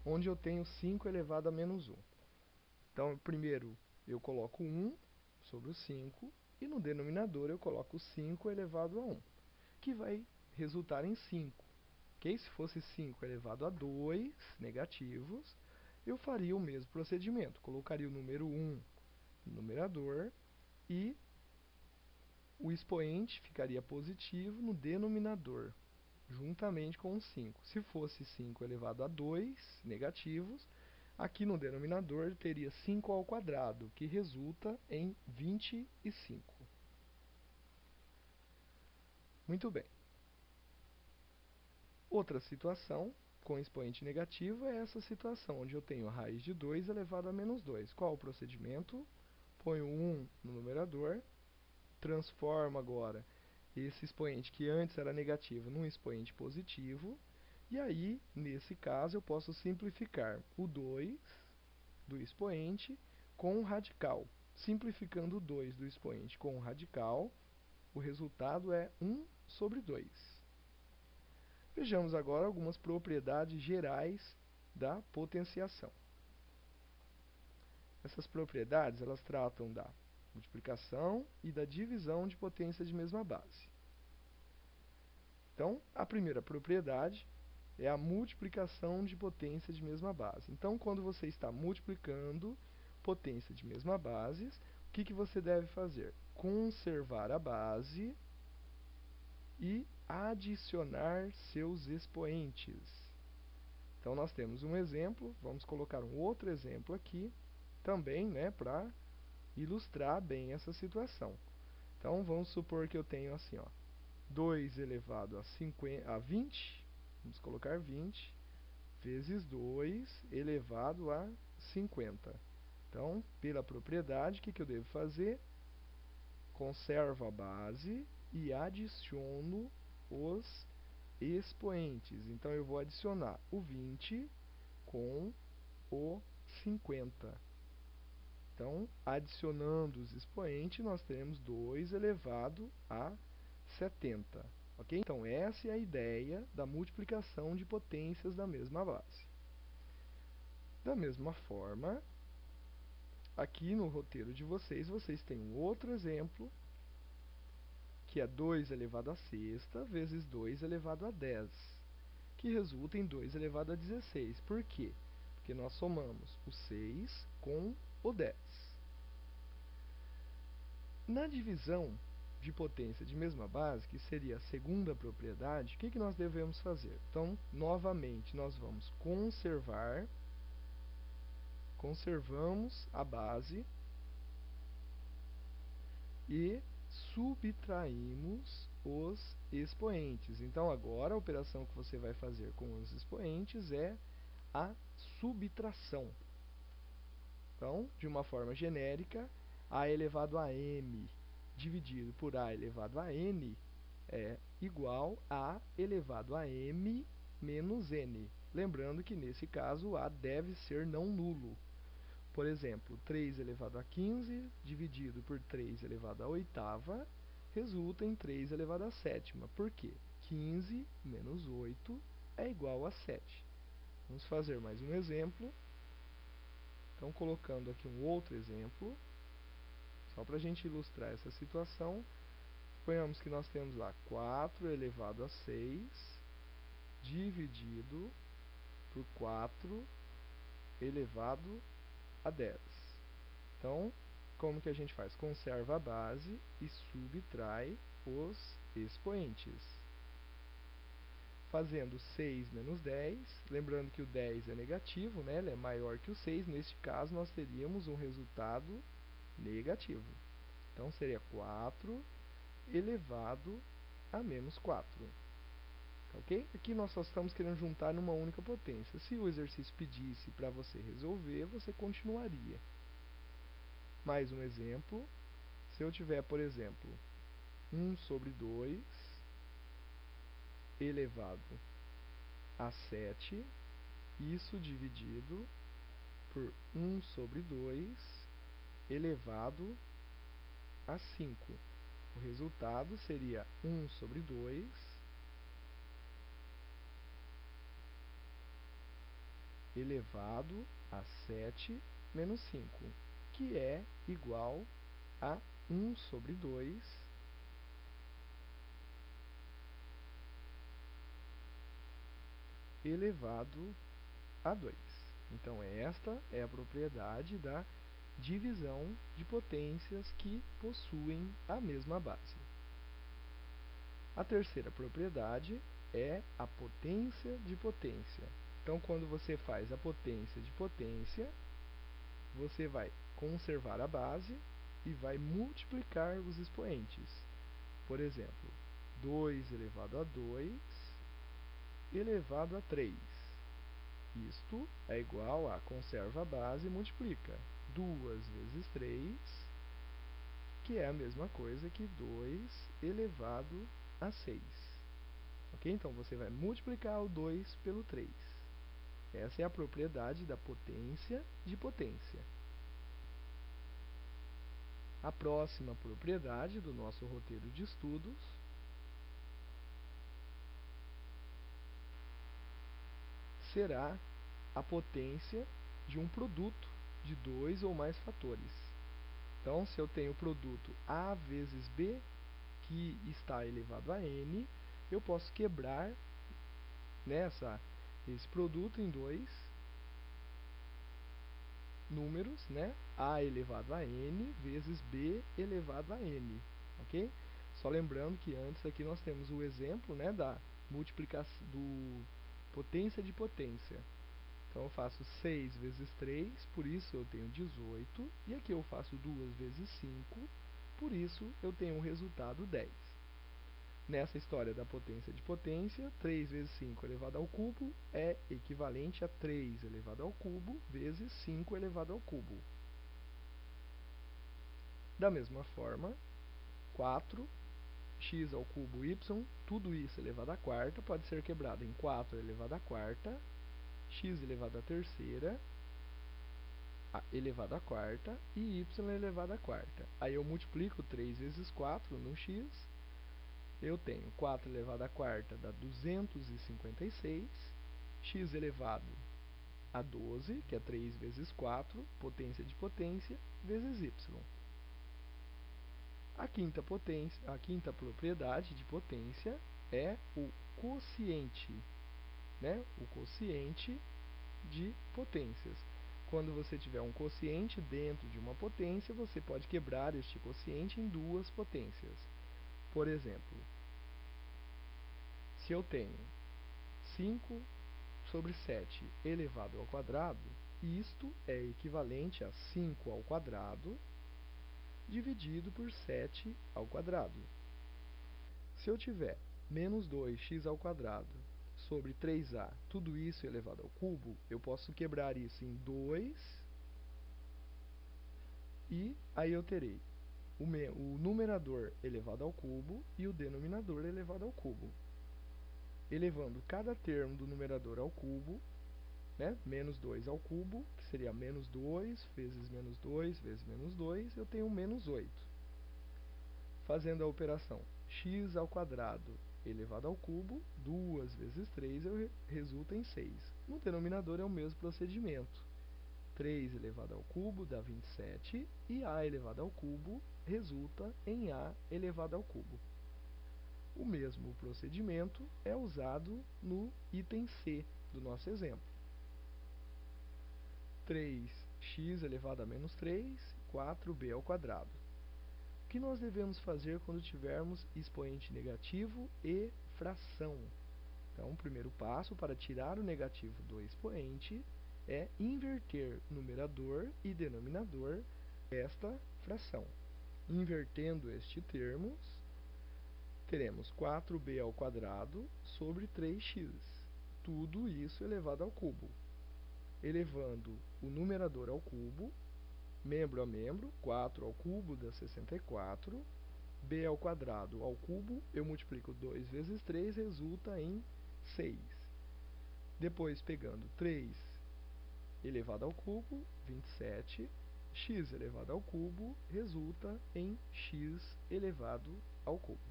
onde eu tenho 5 elevado a menos 1. Então, primeiro eu coloco 1 sobre o 5, e no denominador eu coloco 5 elevado a 1, que vai resultar em 5. Okay? Se fosse 5 elevado a 2 negativos, eu faria o mesmo procedimento. Colocaria o número 1 no numerador e o expoente ficaria positivo no denominador, juntamente com o 5. Se fosse 5 elevado a 2 negativos, aqui no denominador teria 5 ao quadrado, que resulta em 25. Muito bem. Outra situação com expoente negativo é essa situação, onde eu tenho a raiz de 2 elevado a menos 2. Qual o procedimento? Ponho 1 no numerador, transformo agora esse expoente que antes era negativo num expoente positivo, e aí, nesse caso, eu posso simplificar o 2 do expoente com o radical. Simplificando o 2 do expoente com o radical, o resultado é 1 sobre 2. Vejamos agora algumas propriedades gerais da potenciação. Essas propriedades, elas tratam da multiplicação e da divisão de potências de mesma base. Então, a primeira propriedade é a multiplicação de potência de mesma base. Então, quando você está multiplicando potência de mesma base, o que você deve fazer? Conservar a base e adicionar seus expoentes. Então, nós temos um exemplo, vamos colocar um outro exemplo aqui, também, né, para ilustrar bem essa situação. Então, vamos supor que eu tenho assim, ó, 2 elevado a 20, vamos colocar 20, vezes 2 elevado a 50. Então, pela propriedade, o que eu devo fazer? Conservo a base e adiciono os expoentes. Então, eu vou adicionar o 20 com o 50. Então, adicionando os expoentes, nós teremos 2 elevado a 70. Ok? Então, essa é a ideia da multiplicação de potências da mesma base. Da mesma forma, aqui no roteiro de vocês, vocês têm um outro exemplo, que é 2 elevado a sexta vezes 2 elevado a 10, que resulta em 2 elevado a 16. Por quê? Porque nós somamos o 6 com o 10. Na divisão de potência de mesma base, que seria a segunda propriedade, o que nós devemos fazer? Então, novamente, nós vamos conservamos a base e subtraímos os expoentes. Então, agora a operação que você vai fazer com os expoentes é a subtração. Então, de uma forma genérica, a elevado a m dividido por a elevado a n é igual a elevado a m menos n. Lembrando que, nesse caso, a deve ser não nulo. Por exemplo, 3 elevado a 15 dividido por 3 elevado a oitava resulta em 3 elevado a sétima. Por quê? 15 menos 8 é igual a 7. Vamos fazer mais um exemplo. Então, colocando aqui um outro exemplo, só para a gente ilustrar essa situação, suponhamos que nós temos lá 4 elevado a 6 dividido por 4 elevado a 10. Então, como que a gente faz? Conserva a base e subtrai os expoentes. Fazendo 6 menos 10, lembrando que o 10 é negativo, né? Ele é maior que o 6, neste caso nós teríamos um resultado negativo. Então, seria 4 elevado a menos 4. Ok? Aqui nós só estamos querendo juntar numa única potência. Se o exercício pedisse para você resolver, você continuaria. Mais um exemplo. Se eu tiver, por exemplo, 1 sobre 2 elevado a 7, isso dividido por 1 sobre 2 elevado a 5. O resultado seria 1 sobre 2 elevado a 7 menos 5, que é igual a 1 sobre 2 elevado a 2. Então, esta é a propriedade da divisão de potências que possuem a mesma base. A terceira propriedade é a potência de potência. Então, quando você faz a potência de potência, você vai conservar a base e vai multiplicar os expoentes. Por exemplo, 2 elevado a 2 elevado a 3. Isto é igual a conserva a base e multiplica 2 vezes 3, que é a mesma coisa que 2 elevado a 6. Ok? Então, você vai multiplicar o 2 pelo 3. Essa é a propriedade da potência de potência. A próxima propriedade do nosso roteiro de estudos será a potência de um produto de 2 ou mais fatores. Então, se eu tenho o produto A vezes B, que está elevado a N, eu posso quebrar esse produto em dois números, né? A elevado a N vezes B elevado a N, ok? Só lembrando que antes aqui nós temos o exemplo, né, da multiplicação do potência de potência. Então, eu faço 6 vezes 3, por isso eu tenho 18. E aqui eu faço 2 vezes 5, por isso eu tenho um resultado 10. Nessa história da potência de potência, 3 vezes 5 elevado ao cubo é equivalente a 3 elevado ao cubo vezes 5 elevado ao cubo. Da mesma forma, 4x ao cubo y, tudo isso elevado à quarta, pode ser quebrado em 4 elevado à quarta, x elevado à terceira, elevado à quarta e y elevado à quarta. Aí eu multiplico 3 vezes 4 no x, eu tenho 4 elevado à quarta dá 256, x elevado a 12, que é 3 vezes 4, potência de potência, vezes y. A quinta propriedade de potência é o quociente, né? O quociente de potências. Quando você tiver um quociente dentro de uma potência, você pode quebrar este quociente em duas potências. Por exemplo, se eu tenho 5 sobre 7 elevado ao quadrado, isto é equivalente a 5 ao quadrado dividido por 7 ao quadrado. Se eu tiver menos 2x ao quadrado sobre 3a, tudo isso elevado ao cubo, eu posso quebrar isso em 2 e aí eu terei o numerador elevado ao cubo e o denominador elevado ao cubo. Elevando cada termo do numerador ao cubo, né, menos 2 ao cubo, que seria menos 2 vezes menos 2 vezes menos 2, eu tenho menos 8. Fazendo a operação x ao quadrado elevado ao cubo, 2 vezes 3 resulta em 6. No denominador é o mesmo procedimento. 3 elevado ao cubo dá 27 e a elevado ao cubo resulta em a elevado ao cubo. O mesmo procedimento é usado no item C do nosso exemplo. 3x elevado a menos 3, 4b ao quadrado. O que nós devemos fazer quando tivermos expoente negativo e fração? Então, o primeiro passo para tirar o negativo do expoente é inverter numerador e denominador desta fração. Invertendo este termos, teremos 4b ao quadrado sobre 3x. Tudo isso elevado ao cubo. Elevando o numerador ao cubo, membro a membro, 4 ao cubo dá 64. B ao quadrado ao cubo, eu multiplico 2 vezes 3, resulta em 6. Depois, pegando 3 elevado ao cubo, 27. X elevado ao cubo resulta em x elevado ao cubo.